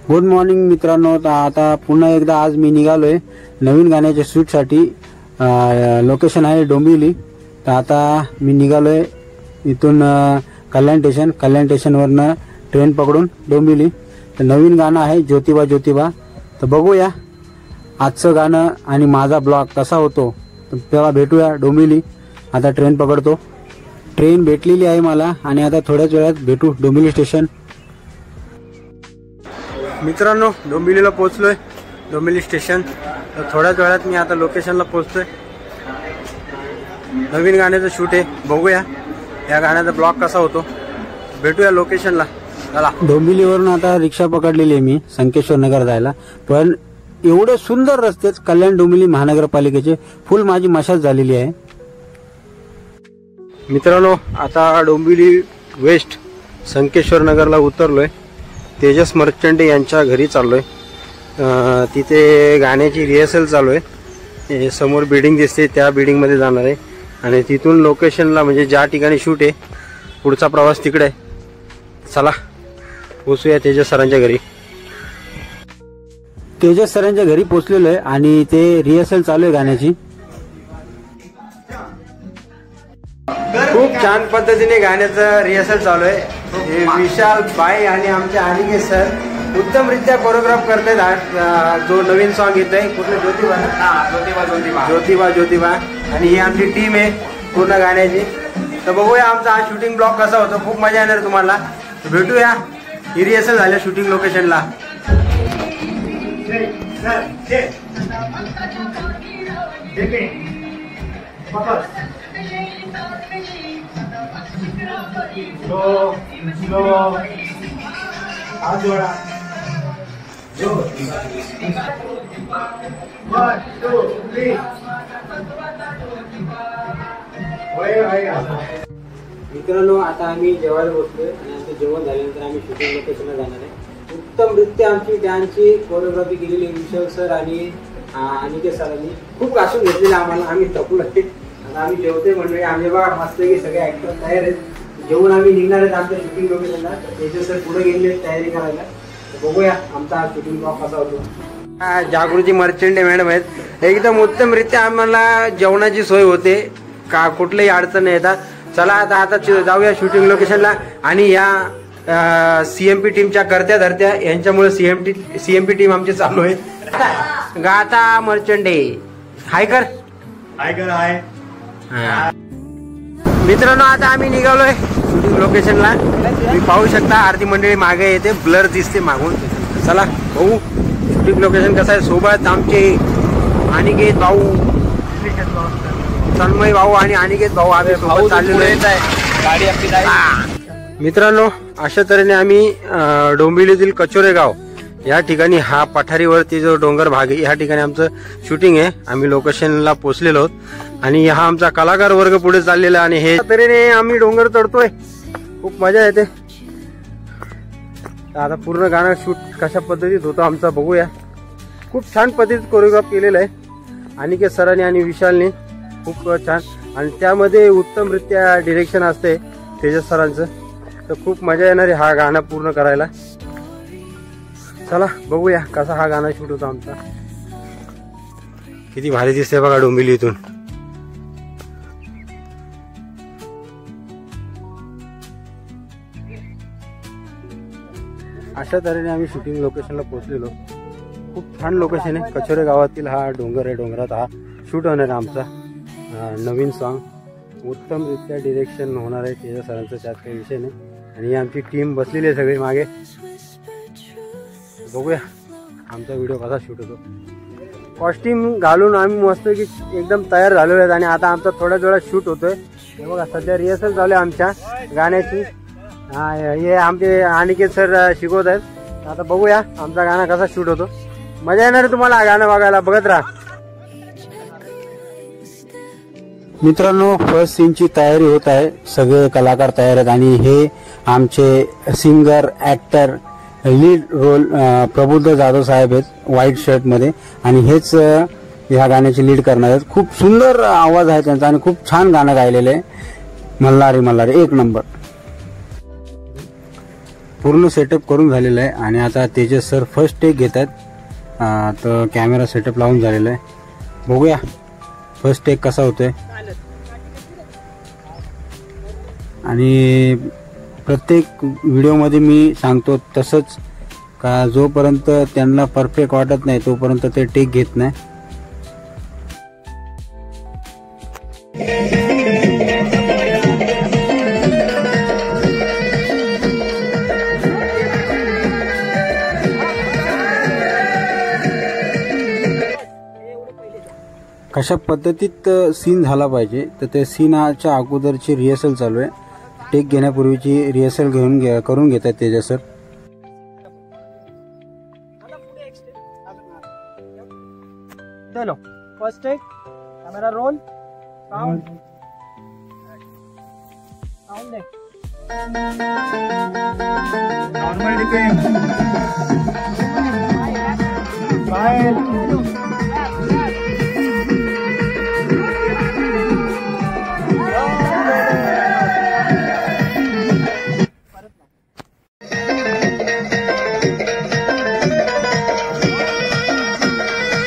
Good morning मित्रांनो. आता पुन्हा एकदा आज मी निघालोय नवीन गाण्याच्या शूटसाठी. लोकेशन आहे डोंबिवली. तर आता मी निघालोय इथून कल्याण स्टेशनवरनं ट्रेन पकडून डोंबिवली. तर नवीन गाणं आहे ज्योतिबा ज्योतिबा. तर बघूया आजचं गाणं आणि माझा ब्लॉग कसा होतो. तर तेव्हा भेटूया डोंबिवली. आता ट्रेन पकडतो. ट्रेन भेटलेली आहे मला आणि आता थोड्याच वेळात भेटू डोंबिवली स्टेशन. मित्रांनो डोंबिवलीला पोहोचलोय, डोंबिवली स्टेशन. तर थोड्याच वेळात मी आता लोकेशनला पोहोचतोय. नवीन गाण्याचं शूट आहे, बघूया या गाण्याचा ब्लॉग कसा होतो. भेटूया लोकेशनला. चला. डोंबिवलीवरून आता रिक्षा पकडलेली आहे मी संकेश्वर नगर जायला. पण एवढे सुंदर रस्ते कल्याण डोंबिवली महानगरपालिकेचे, फुल माझी मशाज झालेली आहे. मित्रांनो आता डोंबिवली वेस्ट संकेश्वर नगरला उतरलोय. तेजस मर्चंडे यांच्या घरी चाललोय. तिथे गाण्याची रिहर्सल चालू आहे. समोर बिल्डिंग दिसते, त्या बिल्डिंगमध्ये जाणार आहे आणि तिथून लोकेशनला म्हणजे ज्या ठिकाणी शूट आहे पुढचा प्रवास तिकडे आहे. चला पोचूया तेजस सरांच्या घरी. तेजस सरांच्या घरी पोचलेलो आहे आणि ते रिहर्सल चालू आहे गाण्याची. खूप छान पद्धतीने गाण्याचं रिहर्सल चालू आहे. विशाल बाई आणि आमचे अनिकेत सर उत्तमरित्या कोरिओग्राफ करतात. जो नवीन सॉन्ग येत आहे कुठलं ज्योतिबा ज्योतिबा ज्योतिबा ज्योतिबा आणि ही आमची टीम आहे पूर्ण गाण्याची. तर बघूया आमचा हा शूटिंग ब्लॉग कसा होतो. खूप मजा येणार तुम्हाला. भेटूया ही रिहर्सल झाल्या शूटिंग लोकेशनला. मित्रांनो आता आम्ही जेवायला बसलोय आणि आमचं जेवण झाल्यानंतर आम्ही शूटिंग लोकेशनला जाणार आहे. उत्तमरित्या आमची डान्सची कोरिओग्राफी केलेली विशाल सर आणि अनिकेत सरांनी खूप घासून घेतलेलं आम्हाला. आम्ही थकलो. आता आम्ही जेवतोय मंडळी. आम्ही बघा मस्त की सगळे ऍक्टर तयार आहेत. जेवण आम्ही निघणार आहेत आमच्या शूटिंग लोकेशनला. तेजस सर पुढे गेले तयारी करायला. बघूया आमचा हा शूटिंग ब्लॉग कसा होतो. जागृती मर्चंडे मॅडम आहेत. एकदम उत्तमरित्या आम्हाला जेवणाची सोय होते, का कुठलीही अडचण नाही येतात. चला आता जाऊया शूटिंग लोकेशनला. आणि या सीएमपी टीमच्या करत्या धरत्या यांच्यामुळे सीएमपी टीम आमची चालू आहे. गाथा मर्चंडे हाय कर. मित्रांनो आता आम्ही निघालोय शूटिंग लोकेशनला. तुम्ही पाहू शकता आरती मंडळी मागे येते, ब्लर दिसते मागून. चला भाऊ शूटिंग लोकेशन कसं आहे. सोबत आमचे अनिकेत भाऊ, तन्मय भाऊ आणि अनिकेत भाऊ आम्ही सोबत चाललेलो आहे. मित्रांनो अशा तऱ्हेने आम्ही डोंबिवलीतील कचोरे गाव या ठिकाणी, हा पठारीवरती जो डोंगर भाग आहे या ठिकाणी आमचं शूटिंग आहे. आम्ही लोकेशनला पोहोचलेलो आहोत आणि हा आमचा कलाकार वर्ग पुढे चाललेला आणि हे तऱ्हेने आम्ही डोंगर चढतोय. खूप मजा येते. आता पूर्ण गाणं शूट कशा पद्धतीत होतं आमचा बघूया. खूप छान पद्धतीत कोरिओग्राफ केलेलं आहे अनिकेत सरांनी आणि विशालने. खूप छान आणि त्यामध्ये उत्तमरित्या डिरेक्शन असते तेजस सरांचं. तर खूप मजा येणार आहे हा गाणं पूर्ण करायला. चला बघूया कसा हा गाणं शूट होता आमचा. किती भारी दिसते बघा डोंबिवली इथून. अशा तऱ्हेने आम्ही शूटिंग लोकेशनला पोहोचलेलो. खूप छान लोकेशन आहे. कचोरे गावातील हा डोंगर आहे. डोंगरात हा शूट होणार आहे आमचा नवीन सॉन्ग. उत्तमरित्या डिरेक्शन होणार आहे तेजस सरांचं, त्यात काही विषय नाही. आणि आमची टीम बसलेली आहे सगळी मागे. बघूया आमचा व्हिडिओ कसा शूट होतो. कॉस्ट्युम घालून आम्ही मस्त की एकदम तयार झालेलो आहेत आणि आता आमचा थोड्याच वेळात शूट होतोय. हे बघा सध्या रिहर्सल चालू आहे आमच्या गाण्याची. हे आमचे अनिकेत सर शिकवत आहेत. आता बघूया आमचा गाणं कसा शूट होतो. मजा येणार आहे तुम्हाला गाणं बघायला. बघत राहा. मित्रांनो फर्स्ट सीनची तयारी होत आहे. सगळे कलाकार तयार आहेत आणि हे आमचे सिंगर ऍक्टर लीड रोल प्रबुद्ध जाधव साहेब आहेत व्हाईट शर्ट मध्ये आणि हेच ह्या गाण्याची लीड करणार आहेत. खूप सुंदर आवाज आहे त्यांचा आणि खूप छान गाणं गायलेलं आहे. मल्हारी मल्हारी एक नंबर. पूर्ण सेटअप करून झालेलं आहे आणि आता तेजस सर फर्स्ट टेक घेत आहेत. तर कॅमेरा सेटअप लावून झालेला आहे. बघूया फर्स्ट टेक कसा होतोय. आणि प्रत्येक व्हिडिओमध्ये मी सांगतो तसंच का जोपर्यंत त्यांना परफेक्ट वाटत नाही तोपर्यंत ते टेक घेत नाही. कशा पद्धतीत सीन झाला पाहिजे तर त्या सीनाच्या अगोदरची रिहर्सल चालू आहे. टेक घेण्यापूर्वीची रिहर्सल करून घेत आहेत तेजस सर. चलो first take, camera roll, sound sound दे. Normal dipping smile.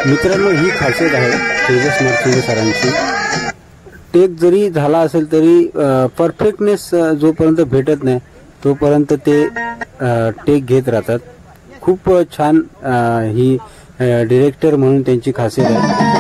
मित्रांनो, ही खासियत आहे तेजस मार्थिंगे सरांची. टेक जरी झाला असेल तरी परफेक्टनेस जोपर्यंत भेटत नाही तोपर्यंत ते टेक घेत राहतात. खूप छान ही डिरेक्टर म्हणून त्यांची खासियत आहे.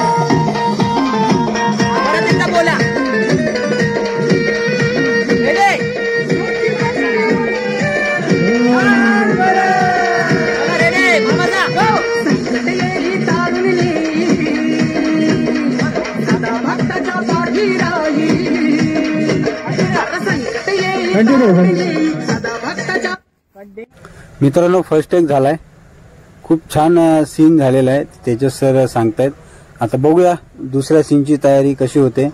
मित्रांनो, फर्स्ट टेक झालाय. खूप छान सीन झालेला आहे तेजस सर सांगतायत. आता बघूया दुसऱ्या सीनची तयारी कशी होते.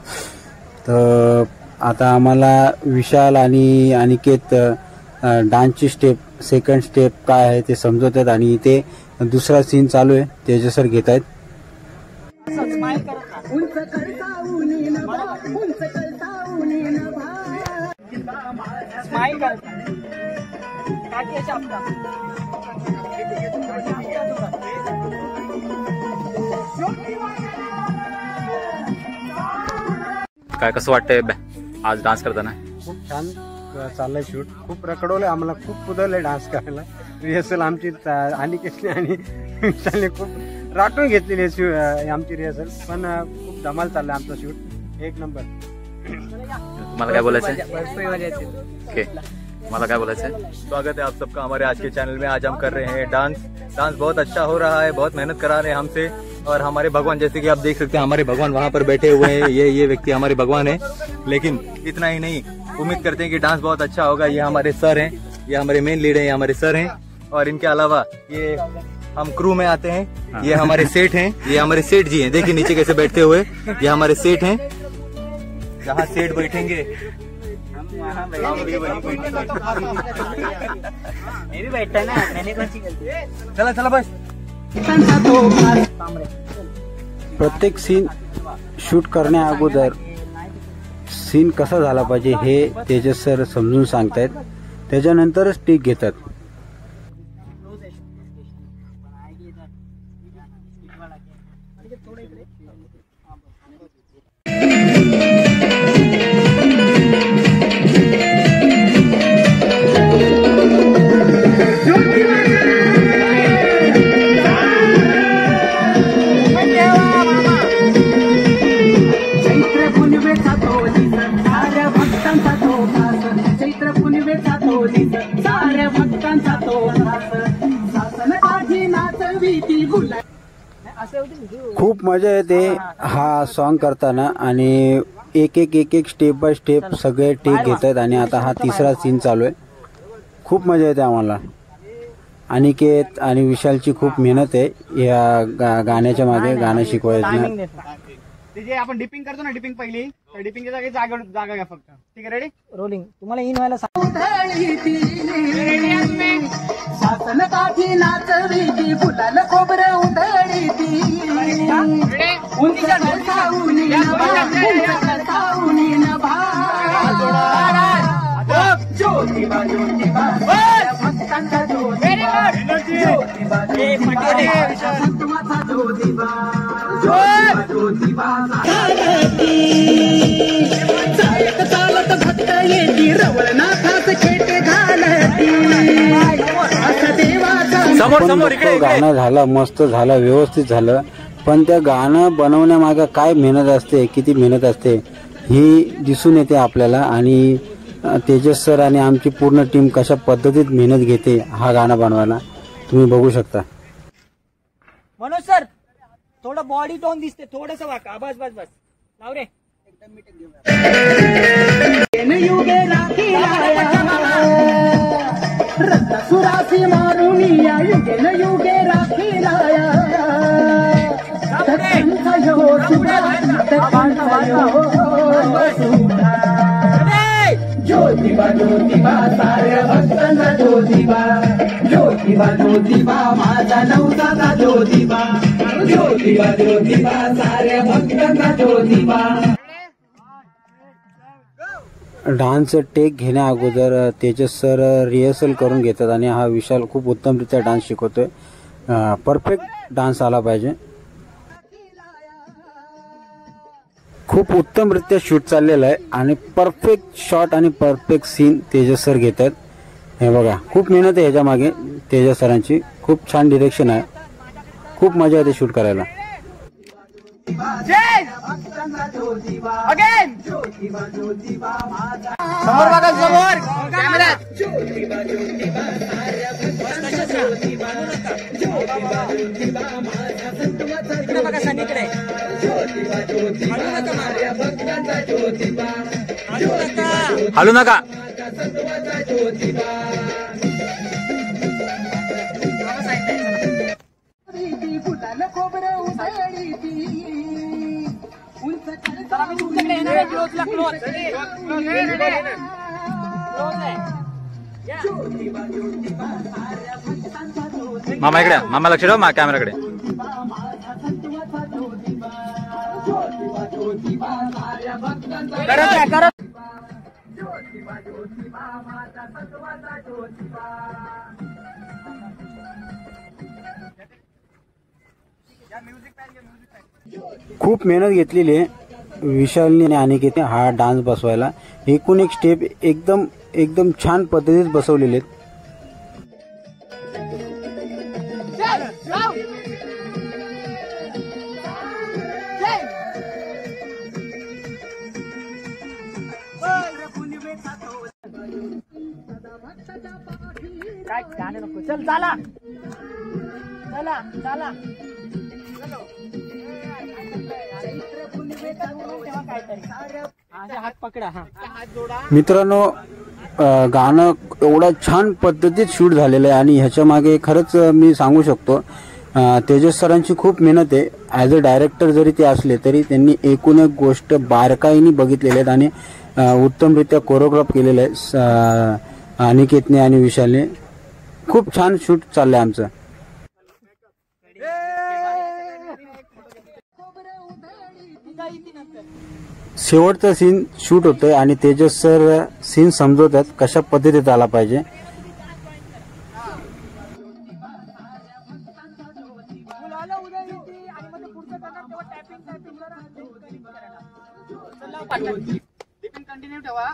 तर आता आम्हाला विशाल आणि अनिकेत डान्सची स्टेप, सेकंड स्टेप काय आहे ते समजवत आहेत आणि इथे दुसरा सीन चालू आहे. तेजस सर घेत आहेत. काय कसं वाटतंय आज डान्स करताना? खूप छान चाललंय शूट. खूप रखडवलंय आम्हाला, खूप कुदवलंय डान्स करायला. रिहर्सल आमची अनिकेतने आणि विशालने खूप राटून घेतलेली आमची रिहर्सल. पण खूप धमाल चाललाय आमचा शूट. एक नंबर. तुम्हाला काय बोलायचं? ओके, तुम्हाला काय बोलायचं? स्वागत है आप सबका हमारे आज के चैनल में. आज हम कर रहे हैं डांस. डांस बहुत अच्छा हो रहा है, बहुत मेहनत करा रहे हैं हमसे. और हमारे भगवान, जैसे कि आप देख सकते हैं, हमारे भगवान वहाँ पर बैठे हुए हैं. ये व्यक्ति हमारे भगवान है. लेकिन इतना ही नहीं, उम्मीद करते हैं कि डांस बहुत अच्छा होगा. ये हमारे सर हैं, ये हमारे मेन लीडर हैं, ये हमारे सर हैं. और इनके अलावा ये हम क्रू में आते हैं. ये हमारे सेठ हैं, ये हमारे सेठ जी हैं. देखिए नीचे कैसे बैठते हुए. ये हमारे सेठ हैं. जहाँ सेठ बैठेंगे चला चला बस. प्रत्येक सीन शूट करण्या अगोदर सीन कसा झाला पाहिजे हे तेजस सर समजून सांगतायत. त्याच्यानंतरच टेक घेतात. खूप मजा येते हा सॉन्ग करताना आणि एक एक स्टेप बाय स्टेप सगळे टेक घेत आहेत. आणि आता हा तिसरा सीन चालू आहे. खूप मजा येते आम्हाला. अनिकेत आणि विशालची खूप मेहनत आहे या गाण्याच्या मागे, गाणं शिकवायचं. जे आपण डिपिंग करतो ना, डिपिंग पहिली, तर डिपिंगच्या जागी जागा घ्या फक्त. ठीक आहे, रेडी? रोलिंग. तुम्हाला इन व्हायला शासन काठी नाचवी फुलाला खोबरं उधळी ज्योतिबा ज्योतिबा समोर समोर इकडे इकडे. गाणं झालं, मस्त झालं, व्यवस्थित झालं. पण त्या गाणं बनवण्यामागे काय मेहनत असते, किती मेहनत असते ही दिसून येते आपल्याला. आणि तेजस सर आणि आमची पूर्ण टीम कशा पद्धतीत मेहनत घेते हा गाणं बनवायला तुम्ही बघू शकता. मनोज सर थोडं बॉडी टोन दिसते, थोडस वाका. बस बस बस लाव रे. एकदम मीटिंग सुरासी मारुनिया युगे न युगे राखी लाया ज्योतिबा ज्योतिबा साऱ्या भक्तांचा ज्योतिबा, ज्योतिबा ज्योतिबा माझा नवसाचा ज्योतिबा, ज्योतिबा ज्योतिबा साऱ्या भक्तांचा ज्योतिबा. डान्सचं टेक घेण्या अगोदर तेजस सर रिहर्सल करून घेतात आणि हा विशाल खूप उत्तमरित्या डान्स शिकवतोय. परफेक्ट डान्स आला पाहिजे. खूप उत्तमरित्या शूट चाललेलं आहे आणि परफेक्ट शॉट आणि परफेक्ट सीन तेजस सर घेत आहेत. हे बघा, खूप मेहनत आहे ह्याच्या मागे तेजस सरांची. खूप छान डिरेक्शन आहे, खूप मजा येते शूट करायला. अगेन समोर बघा, समोर कॅमेरा. इकडे बघा सनीकडे. हलू नका. मामा इकडे, मामा लक्ष ठेव कॅमेराकडे. खूप मेहनत घेतलेली आहे विशालने आणि अनिकेतने हा डान्स बसवायला. एकूण एक स्टेप एकदम एकदम छान पद्धतीत बसवलेले आहेत. काय गाणं नको. चल चला चला चला. हात पकडा. मित्रांनो, गाणं एवढं छान पद्धतीत शूट झालेलं आहे आणि ह्याच्या मागे खरंच मी सांगू शकतो तेजस सरांची खूप मेहनत आहे. ॲज अ डायरेक्टर जरी ते असले तरी त्यांनी एकूण एक गोष्ट बारकाईने बघितलेल्या आहेत आणि उत्तमरित्या कोरिओग्राफ केलेलं आहे अनिकेतने आणि विशालने. खूप छान शूट चाललंय आमचं. शेवटचा सीन शूट होतोय आणि तेजस सर सीन समजवतात कशा पद्धतीत आला पाहिजे. कंटिन्यू ठेवा.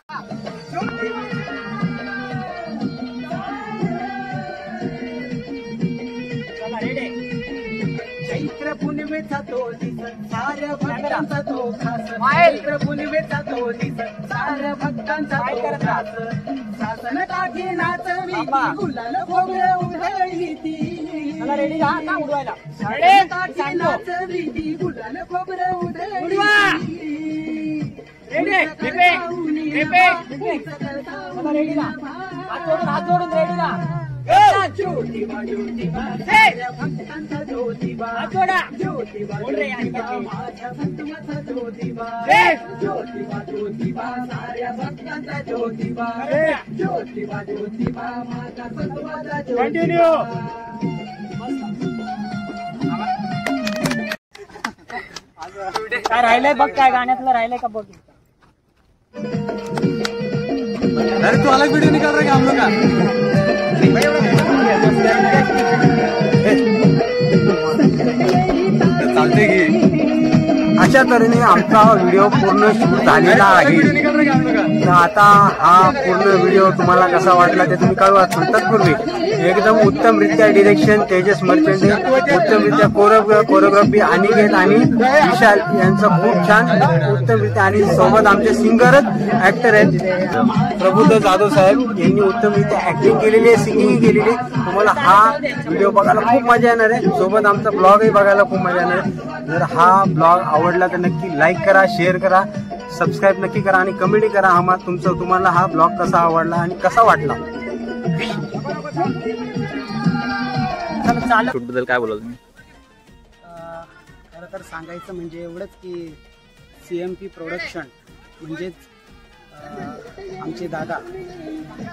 चैत्र पुनवेचा तो दिसत साऱ्या भक्तांचा तो खास. चैत्र पुनवेचा तो दिसत साऱ्या भक्तांचा तो खास. शासन काठी नाचवी गुलाल खोबरं उधळीती. रेडी का उडवायला. काठी नाचवी गुलाल खोबरं उधळीती. रेडी का हात जोडून रेडी का. ज्योतिबा ज्योतिबा साऱ्या भक्तांचा ज्योतिबा, ज्योतिबा ज्योतिबा माझ्या संतुमाचा ज्योतिबा, ज्योतिबा ज्योतिबा साऱ्या भक्तांचा ज्योतिबा, ज्योतिबा ज्योतिबा माझ्या संतुमाचा ज्योतिबा. काय राहिलंय बघ, काय गाण्यातलं राहिलंय का बघ. अरे तू अलग वीडियो निकाल रहा है हम लोग का. अशा तऱ्हेने आमचा व्हिडिओ पूर्ण शूट झालेला आहे. तर आता हा पूर्ण व्हिडिओ तुम्हाला कसा वाटला ते तुम्ही कळवा. तत्पूर्वी एकदम उत्तमरित्या डिरेक्शन तेजस मर्चंडे, उत्तमरित्या कोरिओग्राफी अनिकेत आणि विशाल यांचं खूप छान उत्तमरित्या, आणि सोबत आमचे सिंगरच ऍक्टर आहेत प्रबुद्ध जाधव साहेब यांनी उत्तमरित्या ऍक्टिंग केलेली आहे, सिंगिंग केलेली आहे. तुम्हाला हा व्हिडिओ बघायला खूप मजा येणार आहे. सोबत आमचा ब्लॉगही बघायला खूप मजा येणार आहे. जर हा ब्लॉग आवडला तर नक्की लाईक करा, शेअर करा, सबस्क्राईब नक्की करा आणि कमेंट करा तुम्हाला हा ब्लॉग कसा आवडला आणि कसा वाटला. शूट बद्दल काय बोलाल तुम्ही? खरं तर सांगायचं म्हणजे एवढंच की CMP प्रोडक्शन म्हणजेच आमचे दादा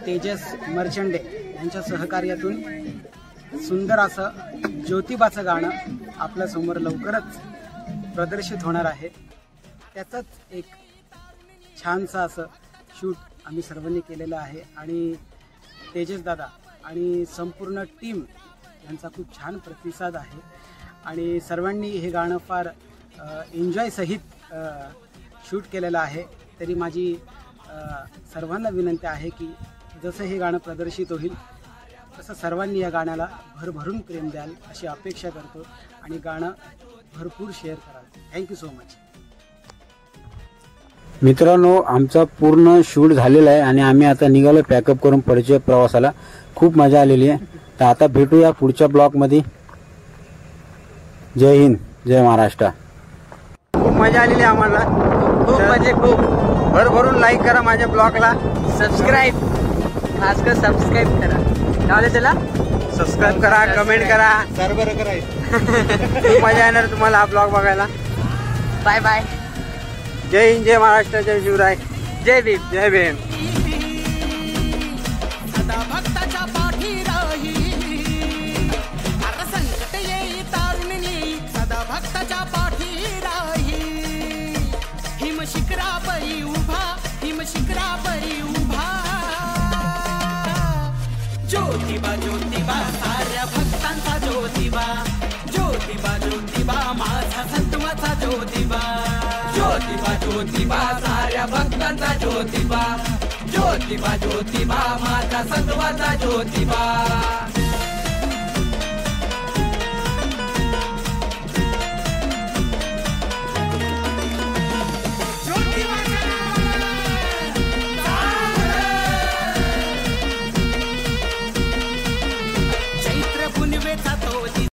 तेजस मर्चंडे यांच्या सहकार्यातून सुंदर असं ज्योतिबाचं गाणं आपल्यासमोर लवकरच प्रदर्शित होणार आहे. त्याचंच एक छानसं असं शूट आम्ही सर्वांनी केलेलं आहे आणि तेजस दादा आणि संपूर्ण टीम यांचा खूप छान प्रतिसाद आहे आणि सर्वांनी हे गाणं फार एन्जॉय सहित शूट केलेलं आहे. तरी माझी सर्वांना विनंती आहे की जसं हे गाणं प्रदर्शित होईल तसं सर्वांनी या गाण्याला भरभरून प्रेम द्याल अशी अपेक्षा करतो आणि गाणं भरपूर शेअर कराल. Thank you so much. मित्रांनो, आमचा पूर्ण शूट झालेला आहे आणि आम्ही आता निघालो पॅकअप करून पुढच्या प्रवासाला. खूप मजा आलेली आहे. तर आता भेटूया पुढच्या ब्लॉगमध्ये. जय हिंद, जय महाराष्ट्र. खूप मजा आलेली आहे आम्हाला. खूप म्हणजे खूप. भरभरून लाईक करा माझ्या ब्लॉगला, सबस्क्राईब खासकर सबस्क्राईब करा. त्याला सबस्क्राईब करा, कमेंट करा, बरं करायचं. खूप मजा येणार तुम्हाला हा ब्लॉग बघायला. Bye bye. जय हिंद, जय महाराष्ट्र, जय शिवराय, जय भीम. जय भीम. सदा भक्ताच्या पाठी राही, आता संकट येई तारून नेई, सदा भक्ताच्या पाठी राही. हिम शिखरापरी उभा, हिम शिखरापरी उभा. ज्योतिबा ज्योतिबा साऱ्या भक्तांचा ज्योतिबा, ज्योतिबा ज्योतिबा माझा सत्वाचा ज्योतिबा. ज्योतिबा ज्योतिबा साऱ्या भक्तांचा ज्योतिबा, ज्योतिबा ज्योतिबा माझा सत्वाचा ज्योतिबा.